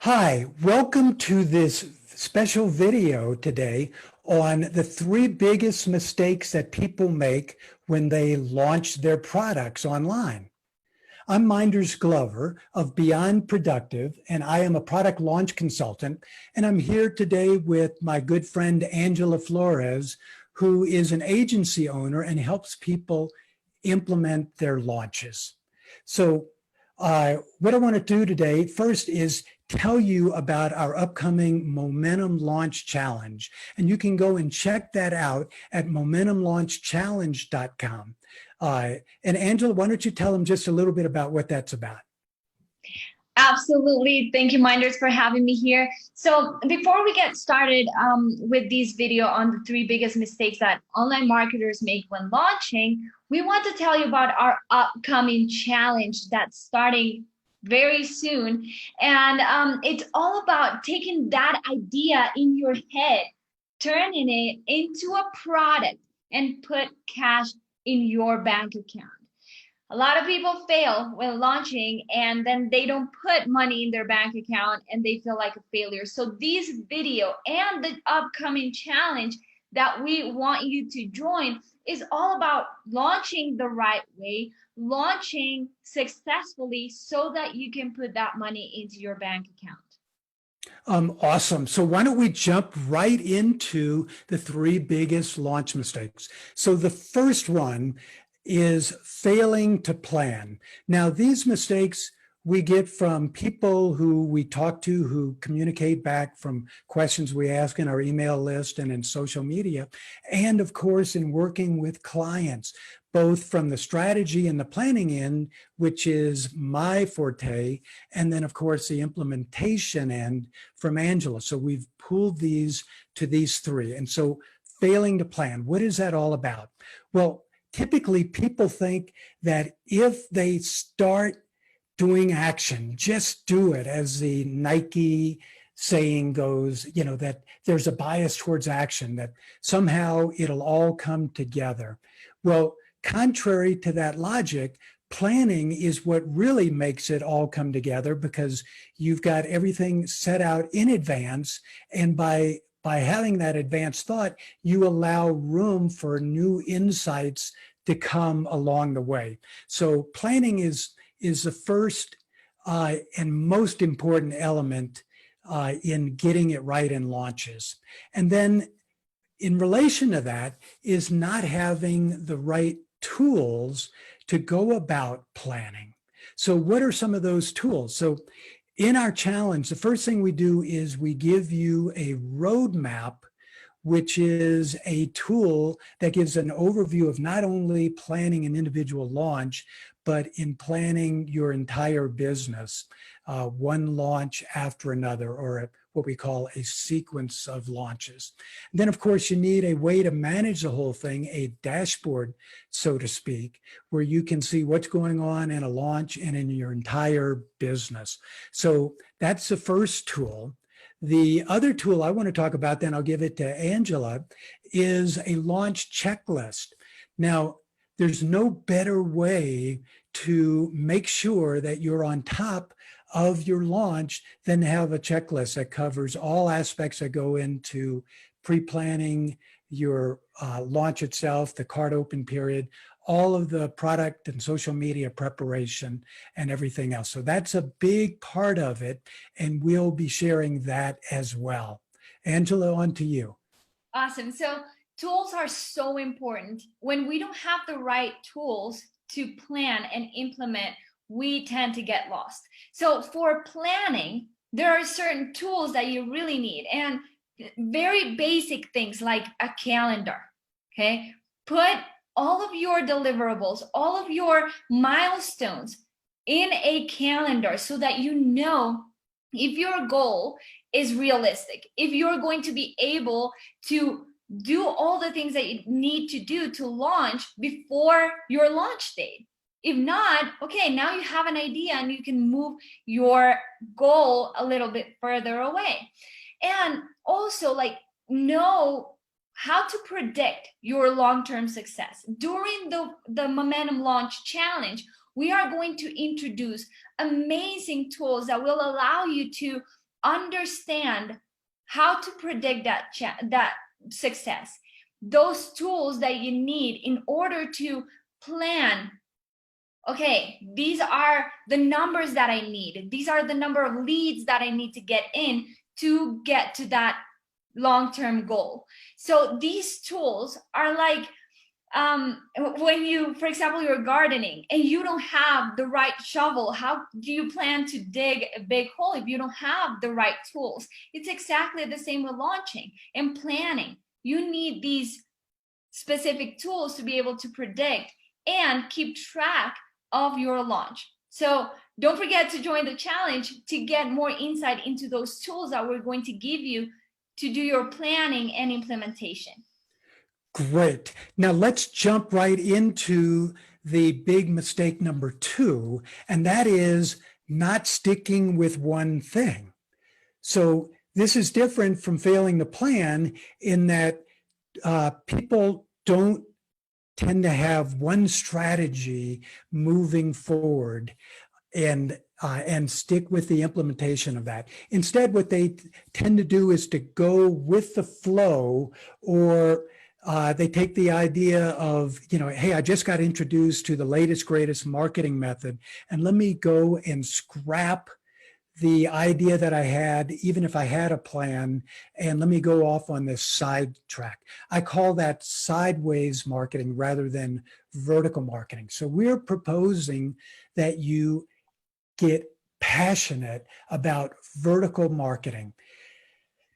Hi, welcome to this special video today on the three biggest mistakes that people make when they launch their products online. I'm Minders Glover of Beyond Productive, and I am a product launch consultant. And I'm here today with my good friend, Angela Flores, who is an agency owner and helps people implement their launches. So what I want to do today first is tell you about our upcoming Momentum Launch Challenge. And you can go and check that out at momentumlaunchchallenge.com. And Angela, why don't you tell them just a little bit about what that's about? Absolutely. Thank you, Minders, for having me here. So before we get started with this video on the three biggest mistakes that online marketers make when launching, we want to tell you about our upcoming challenge that's starting very soon. And it's all about taking that idea in your head, turning it into a product, and put cash in your bank account. A lot of people fail when launching and then they don't put money in their bank account and they feel like a failure. So this video and the upcoming challenge that we want you to join is all about launching the right way, launching successfully so that you can put that money into your bank account. Awesome. So why don't we jump right into the three biggest launch mistakes? So the first one is failing to plan. Now, these mistakes we get from people who we talk to, who communicate back from questions we ask in our email list and in social media, and of course, in working with clients, both from the strategy and the planning end, which is my forte, and then, of course, the implementation end from Angela. So we've pooled these to these three. And so failing to plan, what is that all about? Well, typically people think that if they start doing action, just do it, as the Nike saying goes, that there's a bias towards action, that somehow it'll all come together. Well, contrary to that logic, planning is what really makes it all come together, because you've got everything set out in advance. And by having that advanced thought, you allow room for new insights to come along the way. So planning is the first and most important element in getting it right in launches. And then in relation to that is not having the right tools to go about planning. So what are some of those tools? So in our challenge, the first thing we do is we give you a roadmap, which is a tool that gives an overview of not only planning an individual launch, but in planning your entire business, one launch after another, or what we call a sequence of launches. And then, of course, you need a way to manage the whole thing, a dashboard, so to speak, where you can see what's going on in a launch and in your entire business. So that's the first tool. The other tool I want to talk about, then I'll give it to Angela, is a launch checklist. Now, there's no better way to make sure that you're on top of your launch than have a checklist that covers all aspects that go into pre-planning your launch itself, the cart open period, all of the product and social media preparation and everything else. So that's a big part of it, and we'll be sharing that as well. Angela, on to you. Awesome. So tools are so important. When we don't have the right tools to plan and implement, we tend to get lost. So for planning, there are certain tools that you really need, and very basic things like a calendar. Okay, put all of your deliverables, all of your milestones in a calendar so that you know if your goal is realistic, if you're going to be able to do all the things that you need to do to launch before your launch date. If not, okay, now you have an idea and you can move your goal a little bit further away. And also, like, know how to predict your long-term success. During the Momentum Launch Challenge, we are going to introduce amazing tools that will allow you to understand how to predict that success, those tools that you need in order to plan. Okay, these are the numbers that I need. These are the number of leads that I need to get in to get to that long-term goal. So these tools are like, when you, for example, you're gardening and you don't have the right shovel, how do you plan to dig a big hole if you don't have the right tools? It's exactly the same with launching and planning. You need these specific tools to be able to predict and keep track of your launch. So don't forget to join the challenge to get more insight into those tools that we're going to give you to do your planning and implementation. Great. Now let's jump right into the big mistake number 2, and that is not sticking with one thing. So this is different from failing to plan in that people don't tend to have one strategy moving forward and stick with the implementation of that. Instead, what they tend to do is to go with the flow, or they take the idea of, hey, I just got introduced to the latest, greatest marketing method, and let me go and scrap the idea that I had, even if I had a plan, and let me go off on this side track. I call that sideways marketing rather than vertical marketing. So we're proposing that you get passionate about vertical marketing,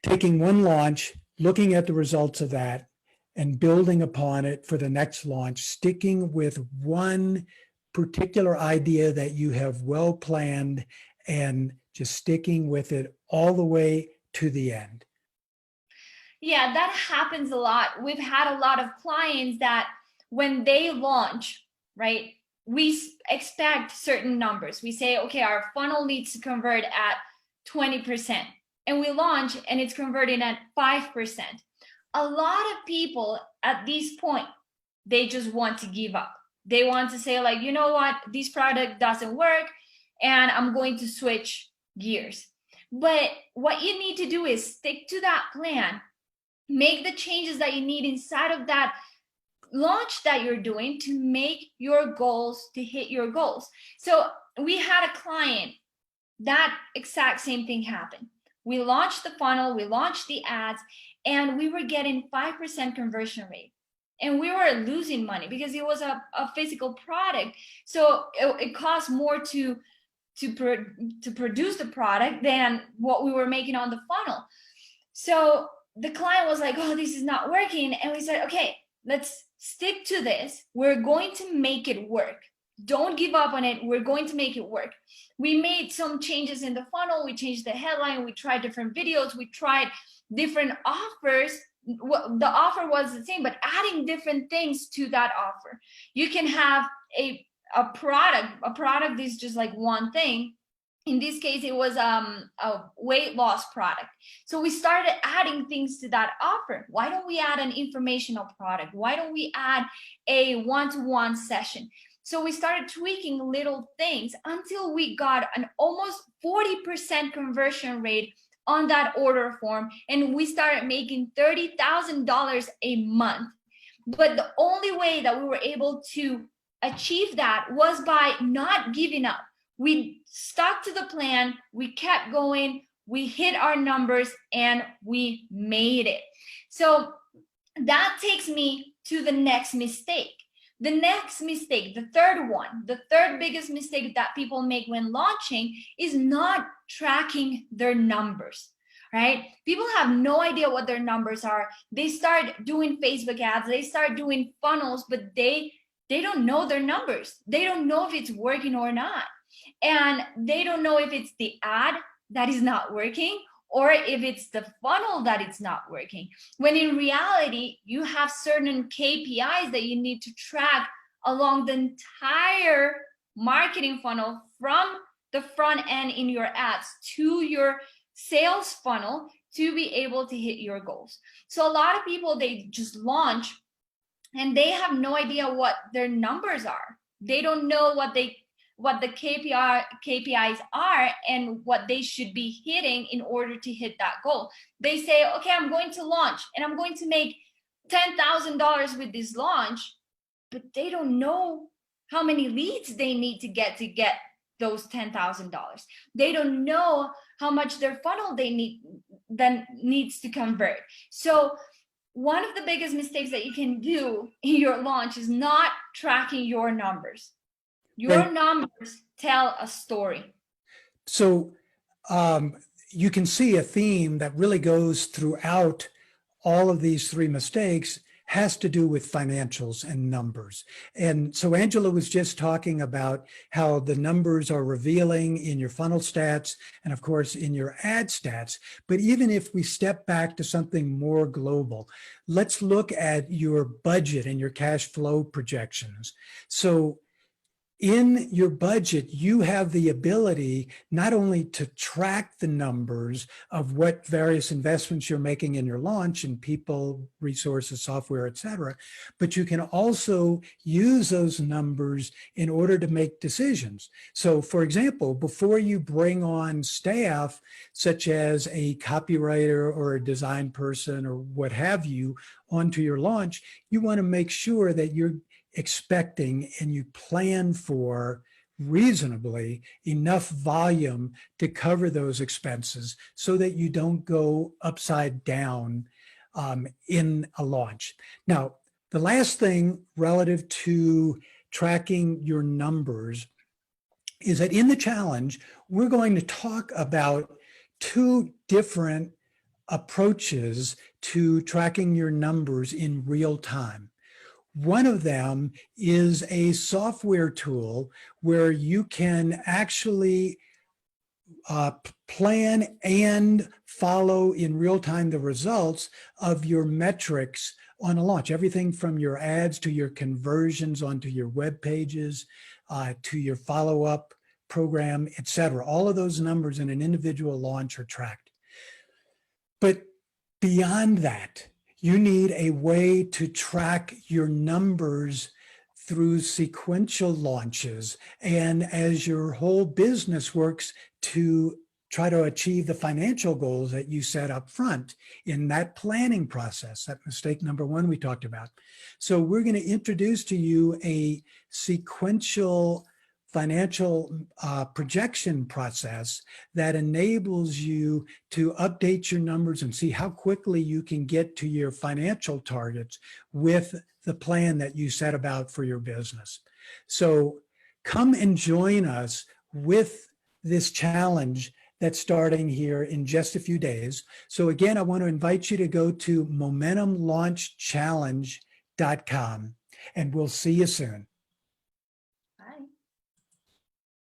taking one launch, looking at the results of that, and building upon it for the next launch, sticking with one particular idea that you have well planned and just sticking with it all the way to the end. Yeah, that happens a lot. We've had a lot of clients that when they launch, right, we expect certain numbers. We say, okay, our funnel needs to convert at 20%, and we launch and it's converting at 5%. A lot of people at this point, they just want to give up. They want to say, like, you know what, this product doesn't work and I'm going to switch gears. But what you need to do is stick to that plan, make the changes that you need inside of that launch that you're doing to make your goals, to hit your goals. So we had a client, that exact same thing happened. We launched the funnel, we launched the ads, and we were getting 5% conversion rate. And we were losing money because it was a physical product. So it cost more to produce the product than what we were making on the funnel. So the client was like, oh, this is not working. And we said, okay, let's stick to this. We're going to make it work. Don't give up on it. We're going to make it work. We made some changes in the funnel. We changed the headline. We tried different videos. We tried different offers. The offer was the same, but adding different things to that offer. You can have a product is just like one thing. In this case, it was a weight loss product. So we started adding things to that offer. Why don't we add an informational product? Why don't we add a one-to-one session? So we started tweaking little things until we got an almost 40% conversion rate on that order form. And we started making $30,000 a month. But the only way that we were able to achieve that was by not giving up. We stuck to the plan, we kept going, we hit our numbers, and we made it. So that takes me to the next mistake. The next mistake, the third one, the third biggest mistake that people make when launching is not tracking their numbers, right? People have no idea what their numbers are. They start doing Facebook ads, they start doing funnels, but they don't know their numbers. They don't know if it's working or not. And they don't know if it's the ad that is not working or if it's the funnel that it's not working. When in reality, you have certain KPIs that you need to track along the entire marketing funnel, from the front end in your ads to your sales funnel, to be able to hit your goals. So a lot of people, they just launch and they have no idea what their numbers are. They don't know what what the KPIs are and what they should be hitting in order to hit that goal. They say, okay, I'm going to launch and I'm going to make $10,000 with this launch, but they don't know how many leads they need to get those $10,000. They don't know how much their funnel needs to convert. So one of the biggest mistakes that you can do in your launch is not tracking your numbers. Your numbers tell a story. So you can see a theme that really goes throughout all of these three mistakes has to do with financials and numbers. And so Angela was just talking about how the numbers are revealing in your funnel stats and of course in your ad stats. But even if we step back to something more global, let's look at your budget and your cash flow projections. So in your budget, you have the ability not only to track the numbers of what various investments you're making in your launch in people, resources, software, et cetera, but you can also use those numbers in order to make decisions. So for example, before you bring on staff, such as a copywriter or a design person or what have you onto your launch, you want to make sure that you're expecting and you plan for reasonably enough volume to cover those expenses so that you don't go upside down in a launch. Now, the last thing relative to tracking your numbers is that in the challenge, we're going to talk about two different approaches to tracking your numbers in real time. One of them is a software tool where you can actually plan and follow in real time the results of your metrics on a launch. Everything from your ads to your conversions onto your web pages, to your follow-up program, et cetera. All of those numbers in an individual launch are tracked. But beyond that, you need a way to track your numbers through sequential launches and as your whole business works to try to achieve the financial goals that you set up front in that planning process, that mistake number one we talked about. So we're going to introduce to you a sequential financial projection process that enables you to update your numbers and see how quickly you can get to your financial targets with the plan that you set about for your business. So come and join us with this challenge that's starting here in just a few days. So again, I want to invite you to go to momentumlaunchchallenge.com and we'll see you soon.